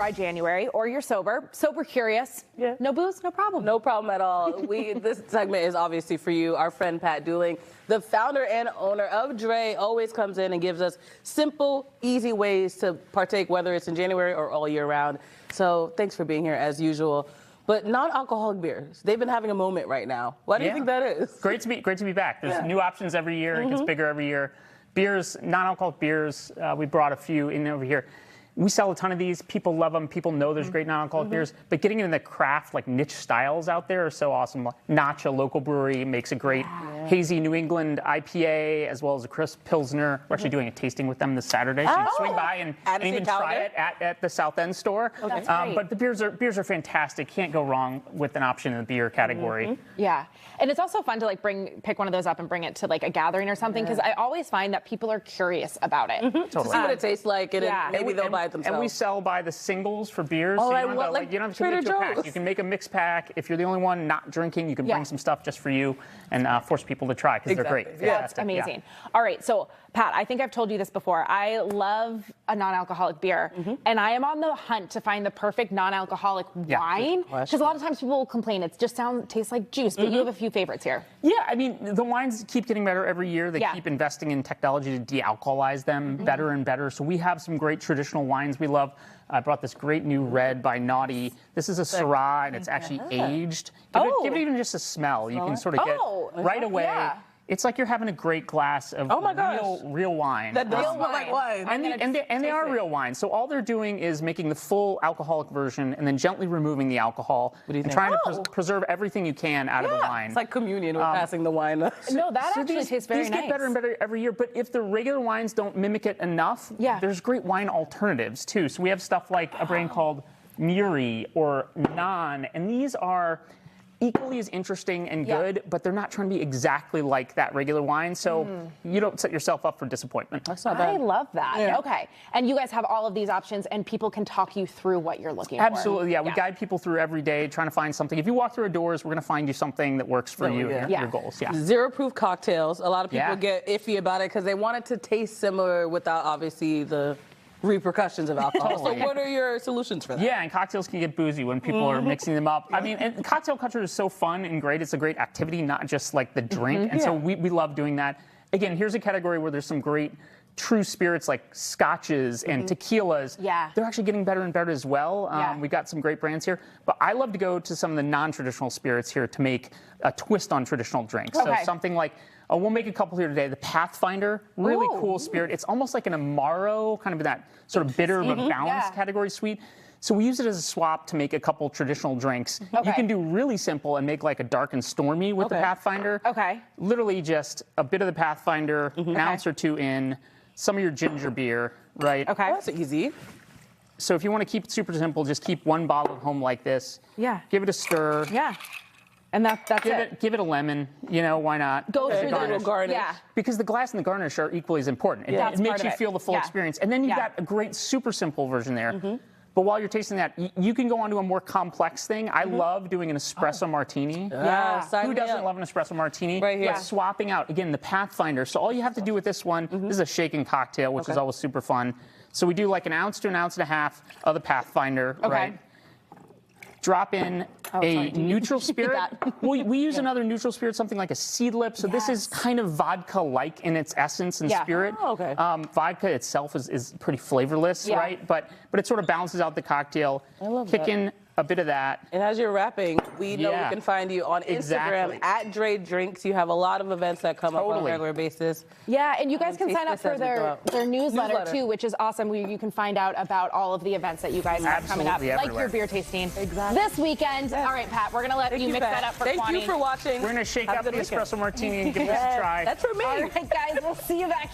Dry January, or you're sober curious. Yeah. No booze, no problem. No problem at all. This segment is obviously for you. Our friend Pat Dooling, the founder and owner of Dray, always comes in and gives us simple, easy ways to partake, whether it's in January or all year round. So thanks for being here as usual. But non-alcoholic beers, they've been having a moment right now. Why do you think that is? Great to be back. There's new options every year. It gets bigger every year. Beers, non-alcoholic beers, we brought a few in over here. We sell a ton of these. People love them. People know there's great non-alcoholic beers. But getting into the craft, like niche styles out there are so awesome. Notch, a local brewery, makes a great hazy New England IPA, as well as a crisp Pilsner. We're actually doing a tasting with them this Saturday. So you can swing by and even try it at the South End store. But the beers are fantastic. Can't go wrong with an option in the beer category. Yeah. And it's also fun to pick one of those up and bring it to like a gathering or something, because I always find that people are curious about it. Totally. To see what it tastes like, and maybe they'll buy it themselves. And we sell by the singles for beers. Oh, so like you don't have to make a pack. You can make a mixed pack. If you're the only one not drinking, you can bring some stuff just for you and force people to try, because they're great. Yeah, that's amazing. All right, so Pat, I think I've told you this before. I love a non-alcoholic beer, and I am on the hunt to find the perfect non-alcoholic wine. Because a lot of times people will complain it just tastes like juice, but you have a few favorites here. Yeah, I mean, the wines keep getting better every year. They keep investing in technology to de-alcoholize them better and better. So we have some great traditional wines we love. I brought this great new red by Naughty. This is a Syrah, and it's actually aged. Give it even just a smell. You can sort of get right away. Yeah. It's like you're having a great glass of real wine. That does smell like wine. And they are real wine. So all they're doing is making the full alcoholic version and then gently removing the alcohol and trying to preserve everything you can out of the wine. It's like communion. We're passing the wine. No, that actually tastes very nice. These get better and better every year. But if the regular wines don't mimic it enough, there's great wine alternatives too. So we have stuff like a brand called Muri or Nan, and these are equally as interesting and good, but they're not trying to be exactly like that regular wine, so you don't set yourself up for disappointment. That's not bad. I love that. Yeah. Okay, and you guys have all of these options, and people can talk you through what you're looking for. Absolutely, yeah. We guide people through every day, trying to find something. If you walk through our doors, we're going to find you something that works for you and your goals. Yeah. Zero proof cocktails. A lot of people get iffy about it because they want it to taste similar without obviously the repercussions of alcohol. So what are your solutions for that? Yeah, and cocktails can get boozy when people are mixing them up. I mean, and cocktail culture is so fun and great. It's a great activity, not just like the drink. And so we love doing that. Again, here's a category where there's some great true spirits like scotches and tequilas. Yeah. They're actually getting better and better as well. We've got some great brands here. But I love to go to some of the non-traditional spirits here to make a twist on traditional drinks. So something like, we'll make a couple here today. The Pathfinder, really cool spirit. It's almost like an Amaro, kind of that sort of bitter but balanced category sweet. So we use it as a swap to make a couple traditional drinks. You can do really simple and make like a dark and stormy with the Pathfinder. Literally just a bit of the Pathfinder, an ounce or two in, some of your ginger beer, right? Well, that's easy. So if you want to keep it super simple, just keep one bottle at home like this. Yeah. Give it a stir. Yeah. And that's it. Give it a lemon, why not? Go through the garnish. Yeah. Because the glass and the garnish are equally as important. It makes you feel the full experience. And then you've got a great super simple version there. But while you're tasting that, you can go on to a more complex thing. I love doing an espresso martini. Who doesn't love an espresso martini? Right here. But swapping out, again, the Pathfinder. So all you have to do with this one, this is a shaken cocktail, which is always super fun. So we do like an ounce to an ounce and a half of the Pathfinder, right? Drop in a neutral spirit. We use another neutral spirit, something like a seedlip. So this is kind of vodka-like in its essence and spirit. Vodka itself is pretty flavorless, right? But it sort of balances out the cocktail. Kick in a bit of that. And as you're wrapping, we know we can find you on Instagram at Dray Drinks. You have a lot of events that come up on a regular basis. Yeah, and you guys can sign up for their newsletter too, which is awesome. You can find out about all of the events that you guys have coming up, like your beer tasting this weekend. All right, Pat, we're going to let you mix that up for Kwani. Thank you for watching. We're going to shake up the espresso martini and give this a try. That's for me. All right, guys, we'll see you back here.